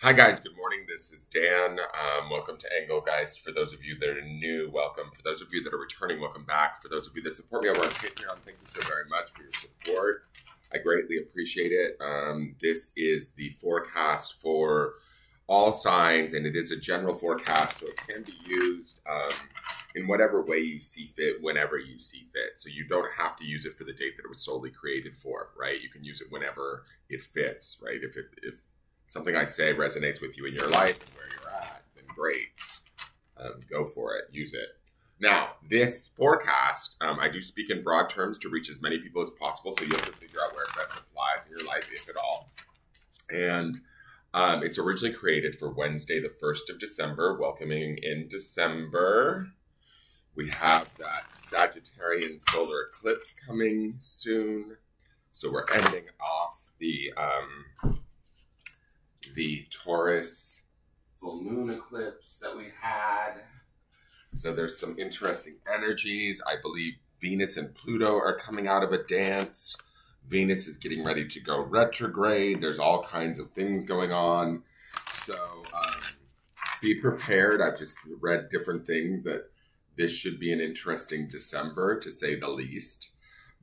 Hi guys, good morning. This is Dan. Welcome to Engelgeist. For those of you that are new, welcome. For those of you that are returning, welcome back. For those of you that support me over on Patreon, thank you so very much for your support. I greatly appreciate it. This is the forecast for all signs, and it is a general forecast, so it can be used in whatever way you see fit, whenever you see fit. So you don't have to use it for the date that it was solely created for, right? You can use it whenever it fits, right? If something I say resonates with you in your life and where you're at, then great. Go for it. Use it. Now, this forecast, I do speak in broad terms to reach as many people as possible, so you have to figure out where it best applies in your life, if at all. And it's originally created for Wednesday, the 1st of December, welcoming in December. We have that Sagittarian solar eclipse coming soon. So we're ending off the Taurus full moon eclipse that we had. So there's some interesting energies. I believe Venus and Pluto are coming out of a dance. Venus is getting ready to go retrograde. There's all kinds of things going on. So be prepared. I've just read different things that this should be an interesting December, to say the least.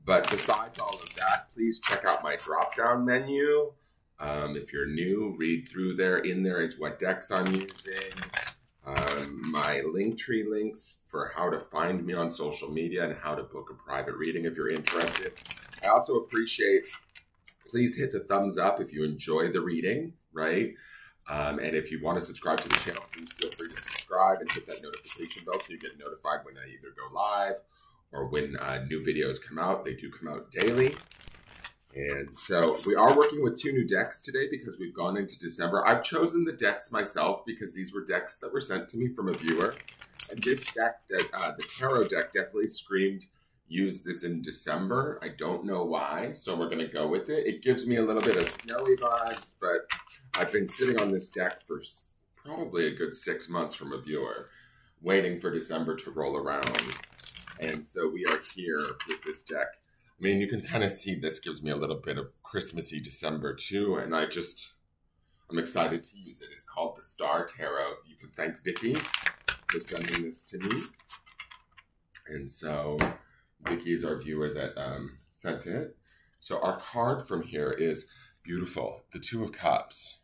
But besides all of that, please check out my drop-down menu. If you're new, read through there. In there is what decks I'm using. My Linktree links for how to find me on social media and how to book a private reading if you're interested. I also appreciate, please hit the thumbs up if you enjoy the reading, right? And if you want to subscribe to the channel, please feel free to subscribe and hit that notification bell so you get notified when I either go live or when new videos come out. They do come out daily. And so we are working with 2 new decks today because we've gone into December. I've chosen the decks myself because these were decks that were sent to me from a viewer. And this deck, the tarot deck, definitely screamed, use this in December. I don't know why, so we're going to go with it. It gives me a little bit of snowy vibes, but I've been sitting on this deck for probably a good 6 months from a viewer, waiting for December to roll around. And so we are here with this deck. I mean, you can kind of see this gives me a little bit of Christmassy December too, and I'm excited to use it. It's called the Star Tarot. You can thank Vicky for sending this to me. And so Vicky is our viewer that sent it. So our card from here is beautiful, the 2 of Cups.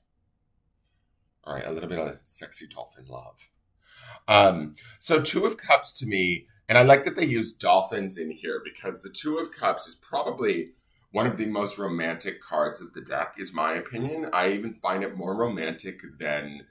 All right, a little bit of sexy dolphin love. So 2 of Cups to me, and I like that they use dolphins in here because the 2 of Cups is probably one of the most romantic cards of the deck, is my opinion. I even find it more romantic than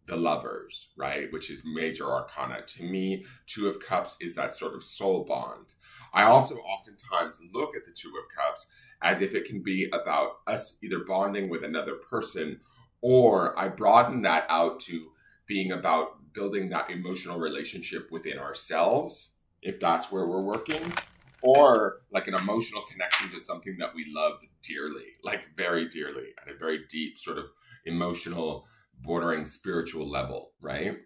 the Lovers, right? Which is major arcana. To me, 2 of Cups is that sort of soul bond. I also oftentimes look at the 2 of Cups as if it can be about us either bonding with another person, or I broaden that out to being about building that emotional relationship within ourselves, if that's where we're working, or like an emotional connection to something that we love dearly, like very dearly, at a very deep sort of emotional, bordering spiritual level, right?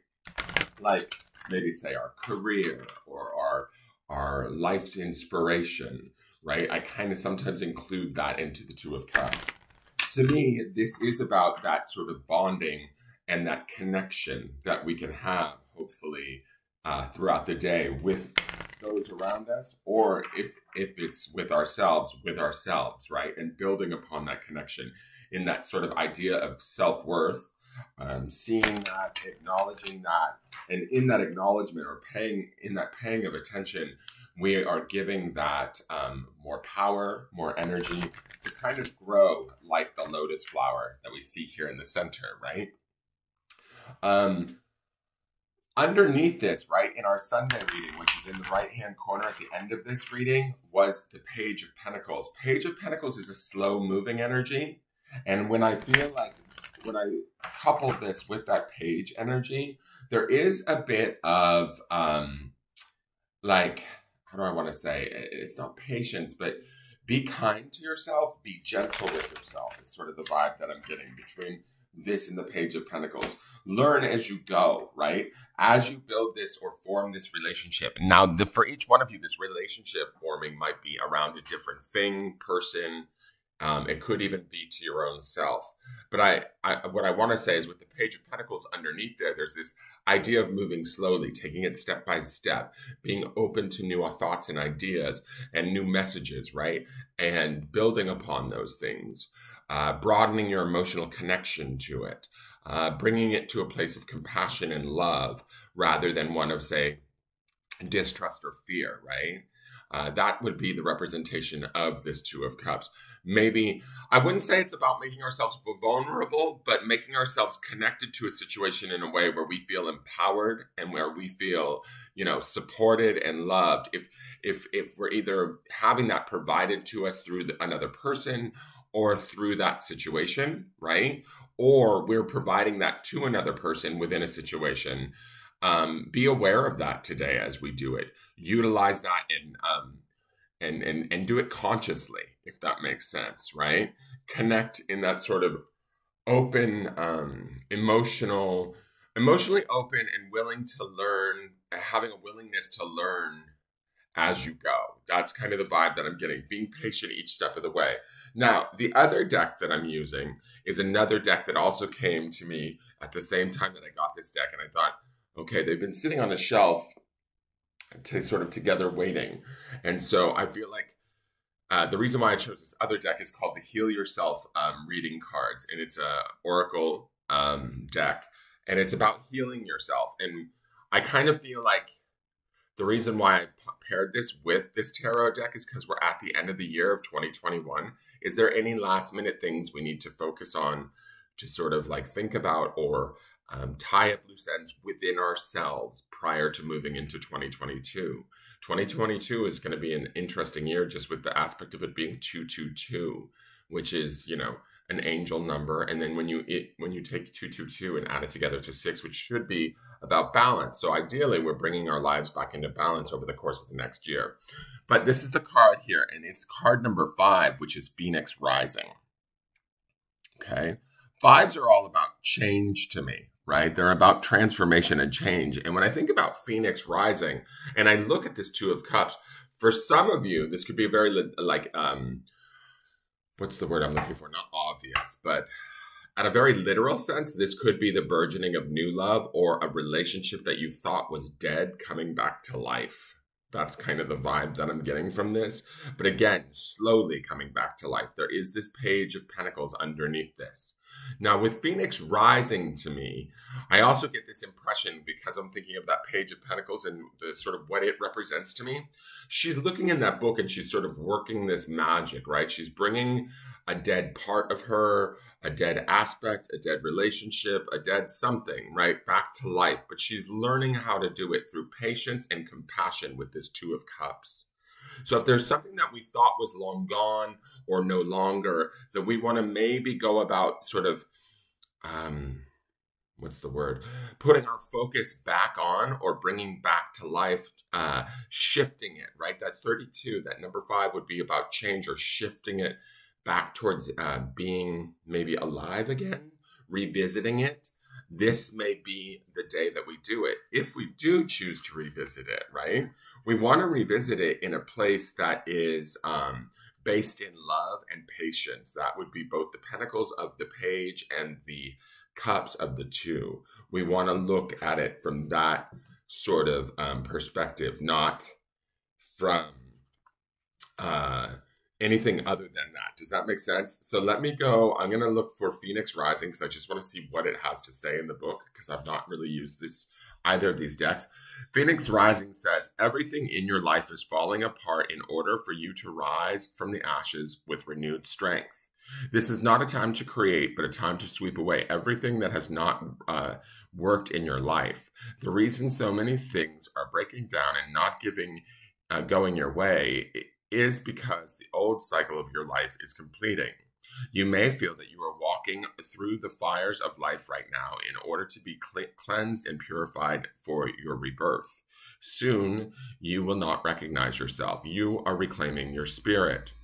Like maybe say our career or our life's inspiration, right? I kind of sometimes include that into the 2 of Cups. To me, this is about that sort of bonding and that connection that we can have, hopefully, throughout the day with those around us, or if it's with ourselves, right? And building upon that connection in that sort of idea of self-worth, seeing that, acknowledging that, and in that acknowledgement or paying of attention, we are giving that more power, more energy to kind of grow like the lotus flower that we see here in the center, right? Underneath this, right, in our Sunday reading, which is in the right-hand corner at the end of this reading, was the Page of Pentacles. Page of Pentacles is a slow-moving energy. And when I couple this with that page energy, there is a bit of, like, how do I want to say? It's not patience, but be kind to yourself, be gentle with yourself. It's sort of the vibe that I'm getting between this and the Page of Pentacles. Learn as you go, right? As you build this or form this relationship. Now, for each one of you, this relationship forming might be around a different thing, person, It could even be to your own self. But what I want to say is with the Page of Pentacles underneath there, there's this idea of moving slowly, taking it step by step, being open to new thoughts and ideas and new messages, right? And building upon those things, broadening your emotional connection to it, bringing it to a place of compassion and love rather than one of, say, distrust or fear, right? That would be the representation of this Two of Cups. Maybe, I wouldn't say it's about making ourselves vulnerable, but making ourselves connected to a situation in a way where we feel empowered and where we feel, supported and loved. If we're either having that provided to us through another person or through that situation, right? Or we're providing that to another person within a situation. Be aware of that today as we do it. Utilize that and do it consciously, if that makes sense, right? Connect in that sort of open, emotionally open and willing to learn, having a willingness to learn as you go. That's kind of the vibe that I'm getting, being patient each step of the way. Now, the other deck that I'm using is another deck that also came to me at the same time that I got this deck, and I thought, okay, they've been sitting on a shelf sort of together waiting. And so I feel like the reason why I chose this other deck is called the Heal Yourself reading cards. And it's a oracle deck. And it's about healing yourself. And I kind of feel like the reason why I paired this with this tarot deck is because we're at the end of the year of 2021. Is there any last minute things we need to focus on to sort of like think about or tie up loose ends within ourselves prior to moving into 2022. 2022 is going to be an interesting year just with the aspect of it being 222, which is, an angel number. And then when you take 222 and add it together to 6, which should be about balance. So ideally, we're bringing our lives back into balance over the course of the next year. But this is the card here, and it's card number 5, which is Phoenix Rising. Okay. 5s are all about change to me. Right? They're about transformation and change. And when I think about Phoenix Rising and I look at this Two of Cups, for some of you, this could be a very what's the word I'm looking for? Not obvious, but at a very literal sense, this could be the burgeoning of new love or a relationship that you thought was dead coming back to life. That's kind of the vibe that I'm getting from this. But again, slowly coming back to life. There is this Page of Pentacles underneath this. Now, with Phoenix Rising to me, I also get this impression because I'm thinking of that Page of Pentacles and the sort of what it represents to me. She's looking in that book and she's sort of working this magic, right? She's bringing a dead part of her, a dead aspect, a dead relationship, a dead something, right, back to life. But she's learning how to do it through patience and compassion with this Two of Cups. So if there's something that we thought was long gone or no longer, that we want to maybe go about sort of, putting our focus back on or bringing back to life, shifting it, right? That 32, that number 5 would be about change or shifting it back towards being maybe alive again, revisiting it. This may be the day that we do it. If we do choose to revisit it, right? We want to revisit it in a place that is based in love and patience. That would be both the Pentacles of the Page and the Cups of the 2. We want to look at it from that sort of perspective, not from anything other than that. Does that make sense? So let me go. I'm going to look for Phoenix Rising because I just want to see what it has to say in the book because I've not really used either of these decks. Phoenix Rising says, everything in your life is falling apart in order for you to rise from the ashes with renewed strength. This is not a time to create, but a time to sweep away everything that has not worked in your life. The reason so many things are breaking down and not going your way is because the old cycle of your life is completing. You may feel that you are walking through the fires of life right now in order to be cleansed and purified for your rebirth. Soon, you will not recognize yourself. You are reclaiming your spirit.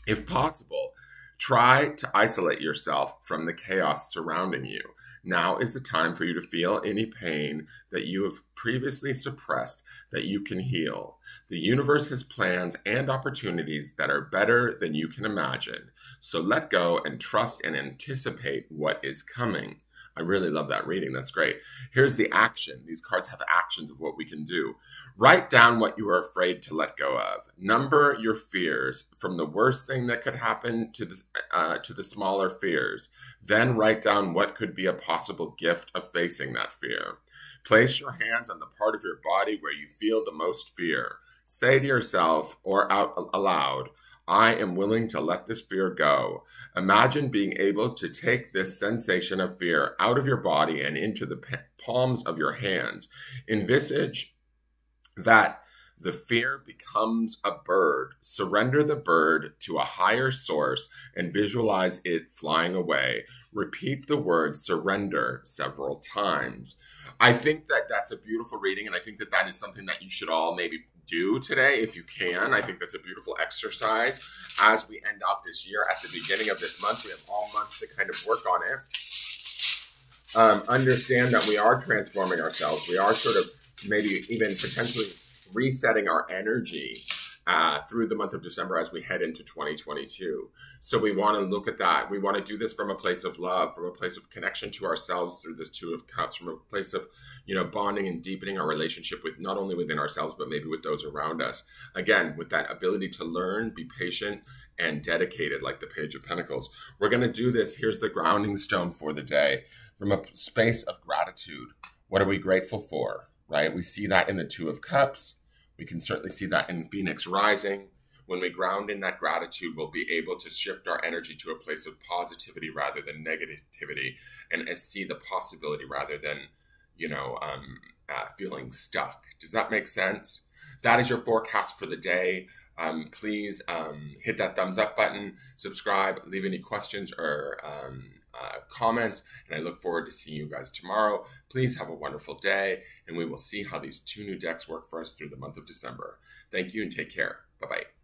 If possible, try to isolate yourself from the chaos surrounding you. Now is the time for you to feel any pain that you have previously suppressed that you can heal. The universe has plans and opportunities that are better than you can imagine. So let go and trust and anticipate what is coming. I really love that reading. That's great. Here's the action. These cards have actions of what we can do. Write down what you are afraid to let go of. Number your fears from the worst thing that could happen to the smaller fears. Then write down what could be a possible gift of facing that fear. Place your hands on the part of your body where you feel the most fear. Say to yourself or out aloud, I am willing to let this fear go. Imagine being able to take this sensation of fear out of your body and into the palms of your hands. Envisage that the fear becomes a bird. Surrender the bird to a higher source and visualize it flying away. Repeat the word surrender several times. I think that that's a beautiful reading, and I think that that is something that you should all maybe do today if you can. I think that's a beautiful exercise as we end out this year. At the beginning of this month, we have all month to kind of work on it. Understand that we are transforming ourselves. We are sort of maybe even potentially resetting our energy through the month of December as we head into 2022. So we want to look at that. We want to do this from a place of love, from a place of connection to ourselves through this Two of Cups, from a place of, bonding and deepening our relationship with not only within ourselves, but maybe with those around us. Again, with that ability to learn, be patient, and dedicated, like the Page of Pentacles. We're going to do this. Here's the grounding stone for the day. From a space of gratitude, what are we grateful for, right? We see that in the Two of Cups. We can certainly see that in Phoenix Rising. When we ground in that gratitude, we'll be able to shift our energy to a place of positivity rather than negativity, and see the possibility rather than, feeling stuck. Does that make sense? That is your forecast for the day. Please hit that thumbs up button, subscribe, leave any questions or comments, and I look forward to seeing you guys tomorrow. Please have a wonderful day, and we will see how these two new decks work for us through the month of December. Thank you and take care. Bye-bye.